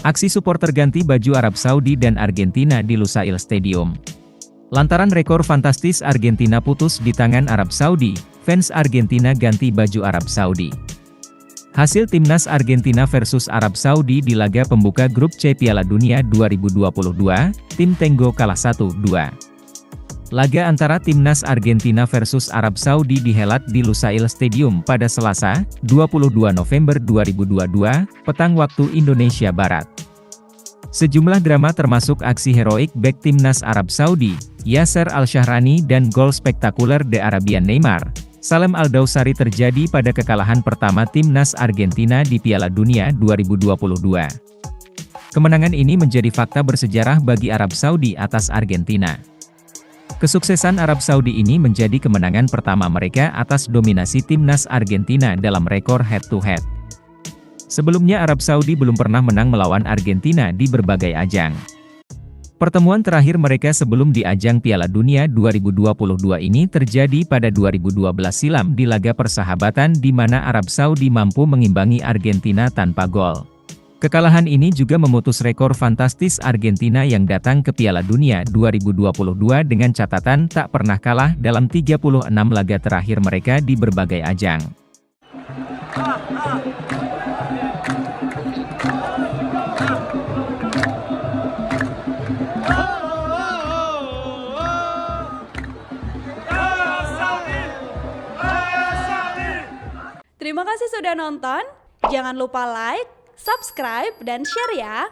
Aksi supporter ganti baju Arab Saudi dan Argentina di Lusail Stadium. Lantaran rekor fantastis Argentina putus di tangan Arab Saudi, fans Argentina ganti baju Arab Saudi. Hasil timnas Argentina versus Arab Saudi di laga pembuka grup C Piala Dunia 2022, tim Tenggo kalah 1-2. Laga antara timnas Argentina versus Arab Saudi dihelat di Lusail Stadium pada Selasa, 22 November 2022, petang waktu Indonesia Barat. Sejumlah drama termasuk aksi heroik bek timnas Arab Saudi, Yasser Al-Shahrani dan gol spektakuler The Arabian Neymar, Salem Al-Dawsari terjadi pada kekalahan pertama timnas Argentina di Piala Dunia 2022. Kemenangan ini menjadi fakta bersejarah bagi Arab Saudi atas Argentina. Kesuksesan Arab Saudi ini menjadi kemenangan pertama mereka atas dominasi timnas Argentina dalam rekor head-to-head. Sebelumnya Arab Saudi belum pernah menang melawan Argentina di berbagai ajang. Pertemuan terakhir mereka sebelum di ajang Piala Dunia 2022 ini terjadi pada 2012 silam di laga persahabatan di mana Arab Saudi mampu mengimbangi Argentina tanpa gol. Kekalahan ini juga memutus rekor fantastis Argentina yang datang ke Piala Dunia 2022 dengan catatan tak pernah kalah dalam 36 laga terakhir mereka di berbagai ajang. Terima kasih sudah nonton, jangan lupa like, subscribe, dan share ya!